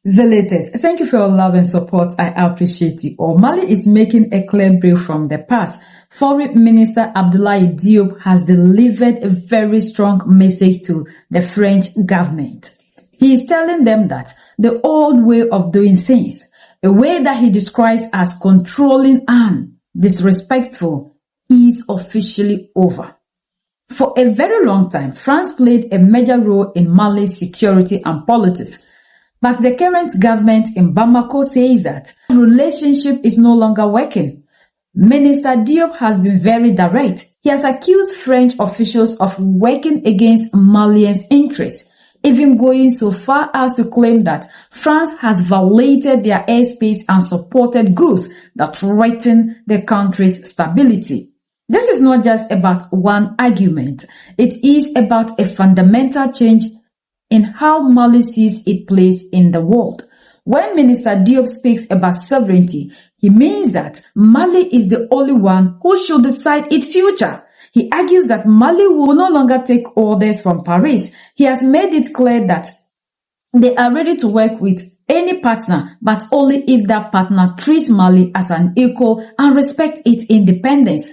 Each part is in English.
The latest. Thank you for your love and support. I appreciate it all. Mali is making a clear break from the past. Foreign Minister Abdoulaye Diop has delivered a very strong message to the French government. He is telling them that the old way of doing things, a way that he describes as controlling and disrespectful, is officially over. For a very long time, France played a major role in Mali's security and politics. But the current government in Bamako says that the relationship is no longer working. Minister Diop has been very direct. He has accused French officials of working against Malians' interests, even going so far as to claim that France has violated their airspace and supported groups that threaten the country's stability. This is not just about one argument. It is about a fundamental change in how Mali sees its place in the world. When Minister Diop speaks about sovereignty, he means that Mali is the only one who should decide its future. He argues that Mali will no longer take orders from Paris. He has made it clear that they are ready to work with any partner, but only if that partner treats Mali as an equal and respects its independence.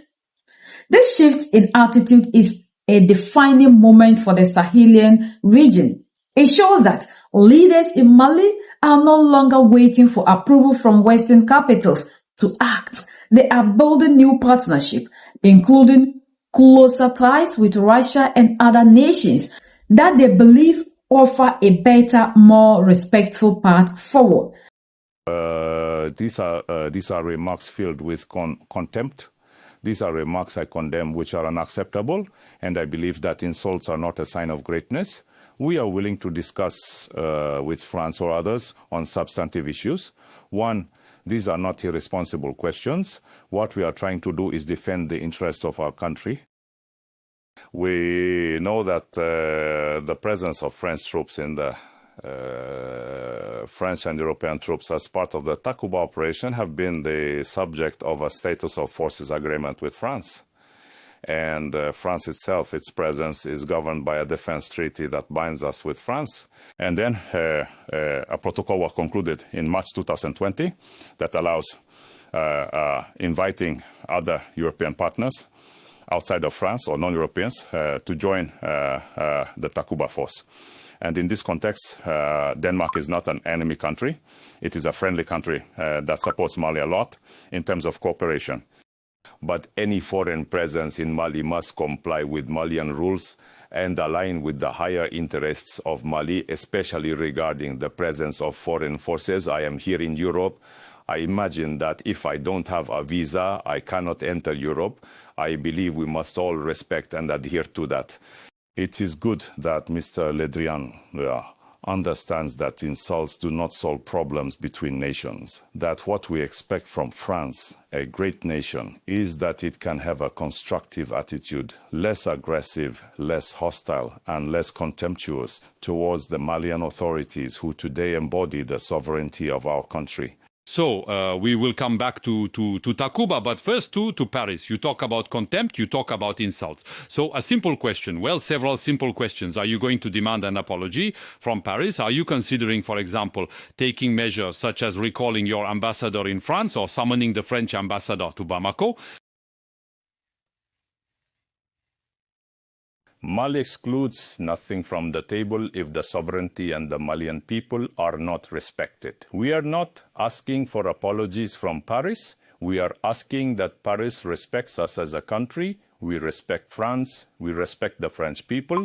This shift in attitude is a defining moment for the Sahelian region. It shows that leaders in Mali are no longer waiting for approval from Western capitals to act. They are building new partnerships, including closer ties with Russia and other nations that they believe offer a better, more respectful path forward. These are remarks filled with contempt. These are remarks I condemn which are unacceptable, and I believe that insults are not a sign of greatness. We are willing to discuss with France or others on substantive issues. One, these are not irresponsible questions. What we are trying to do is defend the interests of our country. We know that the presence of French troops in the French and European troops as part of the Takuba operation have been the subject of a status of forces agreement with France. And France itself, its presence is governed by a defense treaty that binds us with France. And then a protocol was concluded in March 2020 that allows inviting other European partners outside of France or non-Europeans to join the Takuba force. And in this context, Denmark is not an enemy country. It is a friendly country that supports Mali a lot in terms of cooperation. But any foreign presence in Mali must comply with Malian rules and align with the higher interests of Mali, especially regarding the presence of foreign forces. I am here in Europe. I imagine that if I don't have a visa, I cannot enter Europe. I believe we must all respect and adhere to that. It is good that Mr. Le Drian understands that insults do not solve problems between nations, that what we expect from France, a great nation, is that it can have a constructive attitude, less aggressive, less hostile, and less contemptuous towards the Malian authorities who today embody the sovereignty of our country. So we will come back to Takuba, but first to Paris. You talk about contempt, you talk about insults. So a simple question, well, several simple questions. Are you going to demand an apology from Paris? Are you considering, for example, taking measures such as recalling your ambassador in France or summoning the French ambassador to Bamako? Mali excludes nothing from the table if the sovereignty and the Malian people are not respected. We are not asking for apologies from Paris. We are asking that Paris respects us as a country. We respect France. We respect the French people.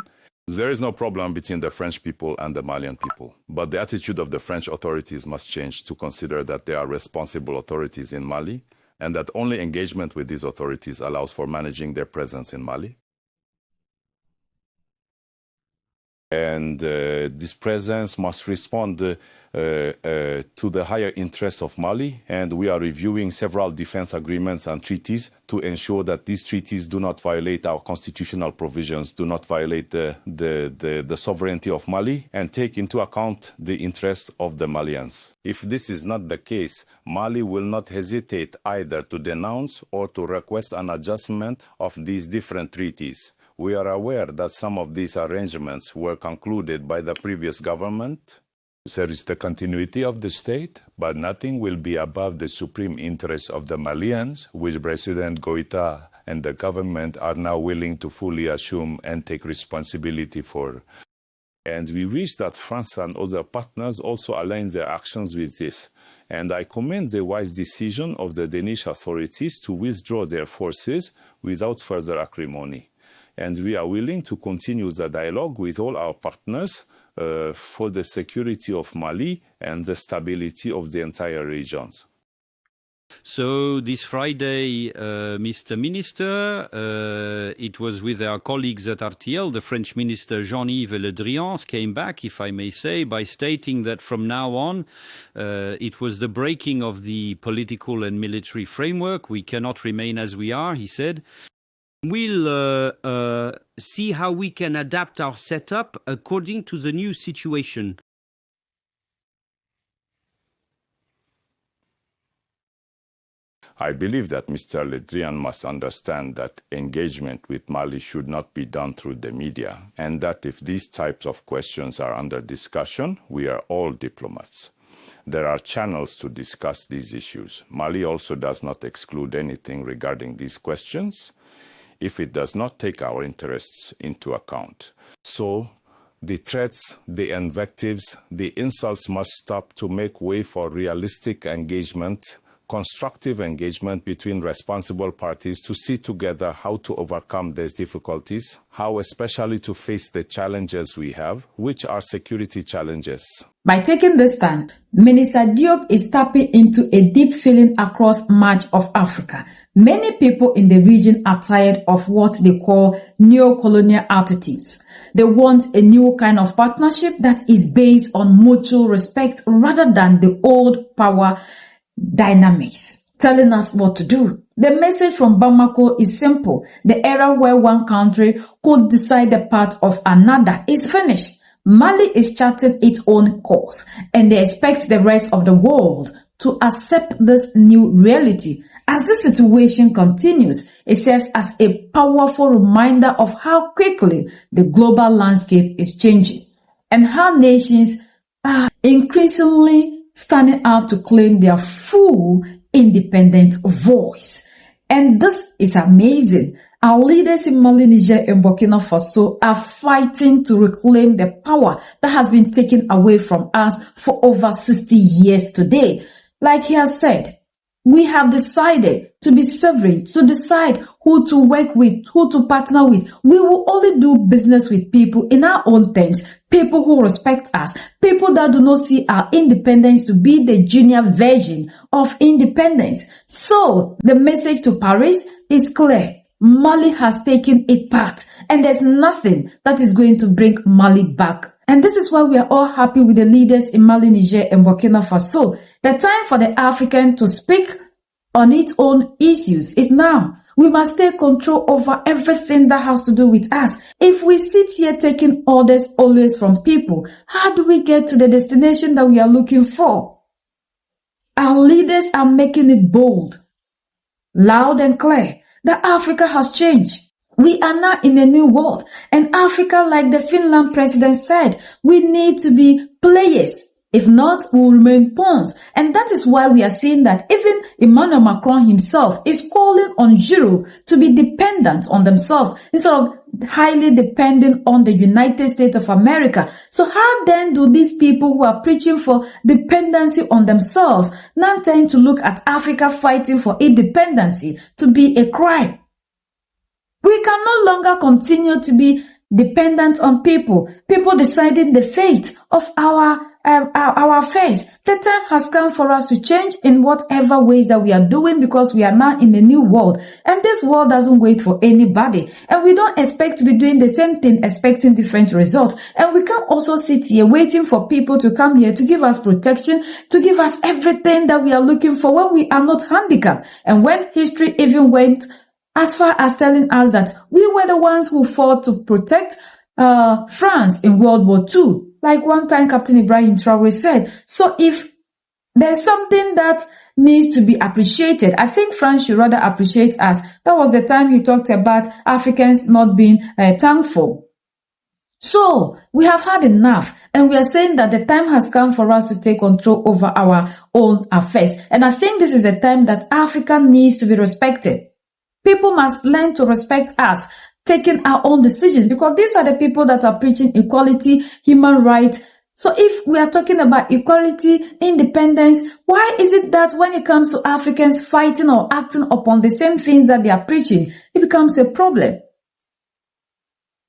There is no problem between the French people and the Malian people. But the attitude of the French authorities must change to consider that they are responsible authorities in Mali and that only engagement with these authorities allows for managing their presence in Mali. And this presence must respond to the higher interests of Mali. And we are reviewing several defense agreements and treaties to ensure that these treaties do not violate our constitutional provisions, do not violate the sovereignty of Mali, and take into account the interests of the Malians. If this is not the case, Mali will not hesitate either to denounce or to request an adjustment of these different treaties. We are aware that some of these arrangements were concluded by the previous government. There is the continuity of the state, but nothing will be above the supreme interests of the Malians, which President Goïta and the government are now willing to fully assume and take responsibility for. And we wish that France and other partners also align their actions with this. And I commend the wise decision of the Danish authorities to withdraw their forces without further acrimony. And we are willing to continue the dialogue with all our partners for the security of Mali and the stability of the entire regions. So this Friday, Mr. Minister, it was with our colleagues at RTL, the French Minister Jean-Yves Le Drian came back, if I may say, by stating that from now on, it was the breaking of the political and military framework. We cannot remain as we are, he said. We'll see how we can adapt our setup according to the new situation. I believe that Mr. Le Drian must understand that engagement with Mali should not be done through the media, and that if these types of questions are under discussion, we are all diplomats. There are channels to discuss these issues. Mali also does not exclude anything regarding these questions if it does not take our interests into account. So, the threats, the invectives, the insults must stop to make way for realistic engagement, constructive engagement between responsible parties to see together how to overcome these difficulties, how especially to face the challenges we have, which are security challenges. By taking this stand, Minister Diop is tapping into a deep feeling across much of Africa. Many people in the region are tired of what they call neo-colonial attitudes. They want a new kind of partnership that is based on mutual respect rather than the old power dynamics telling us what to do. The message from Bamako is simple. The era where one country could decide the path of another is finished. Mali is charting its own course, and they expect the rest of the world to accept this new reality. As this situation continues, it serves as a powerful reminder of how quickly the global landscape is changing and how nations are increasingly standing up to claim their full independent voice. And this is amazing. Our leaders in Mali, Niger, and Burkina Faso are fighting to reclaim the power that has been taken away from us for over 60 years today. Like he has said, we have decided to be sovereign, to decide who to work with, who to partner with. We will only do business with people in our own terms, people who respect us, people that do not see our independence to be the junior version of independence. So the message to Paris is clear. Mali has taken a path, and there's nothing that is going to bring Mali back. And this is why we are all happy with the leaders in Mali, Niger, and Burkina Faso. The time for the African to speak on its own issues is now. We must take control over everything that has to do with us. If we sit here taking orders always from people, how do we get to the destination that we are looking for? Our leaders are making it bold, loud and clear that Africa has changed. We are now in a new world, and Africa, like the Finland president said, we need to be players. If not, we will remain pawns. And that is why we are seeing that even Emmanuel Macron himself is calling on Europe to be dependent on themselves instead of highly dependent on the United States of America. So how then do these people who are preaching for dependency on themselves now tend to look at Africa fighting for independence to be a crime? We can no longer continue to be dependent on people deciding the fate of our affairs. The time has come for us to change in whatever ways that we are doing, because we are now in a new world, and this world doesn't wait for anybody, and we don't expect to be doing the same thing expecting different results. And we can't also sit here waiting for people to come here to give us protection, to give us everything that we are looking for when we are not handicapped. And when history even went as far as telling us that we were the ones who fought to protect France in World War II, like one time Captain Ibrahim Traore said. So if there's something that needs to be appreciated, I think France should rather appreciate us. That was the time he talked about Africans not being thankful. So, we have had enough, and we are saying that the time has come for us to take control over our own affairs. And I think this is a time that Africa needs to be respected. People must learn to respect us, taking our own decisions, because these are the people that are preaching equality, human rights. So if we are talking about equality, independence, why is it that when it comes to Africans fighting or acting upon the same things that they are preaching, it becomes a problem?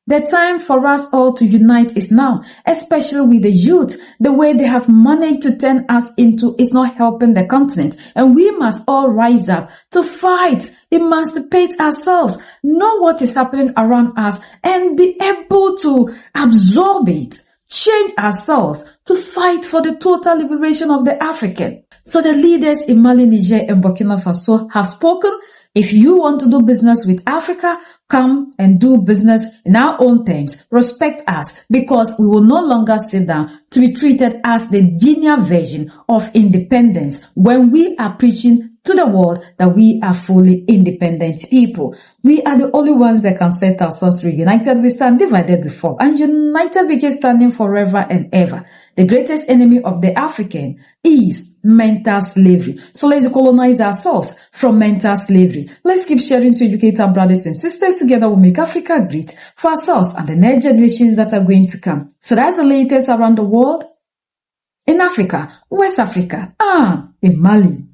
The time for us all to unite is now, especially with the youth. The way they have managed to turn us into is not helping the continent. And we must all rise up to fight, emancipate ourselves, know what is happening around us, and be able to absorb it, change ourselves to fight for the total liberation of the African. So the leaders in Mali, Niger, and Burkina Faso have spoken. If you want to do business with Africa, come and do business in our own terms. Respect us, because we will no longer sit down to be treated as the junior version of independence when we are preaching to the world that we are fully independent people. We are the only ones that can set ourselves free. United we stand, divided we fall. And united we keep standing forever and ever. The greatest enemy of the African is mental slavery. So let's colonize ourselves from mental slavery. Let's keep sharing to educate our brothers and sisters. Together we'll make Africa great for ourselves and the next generations that are going to come. So that's the latest around the world. In Africa, West Africa, in Mali,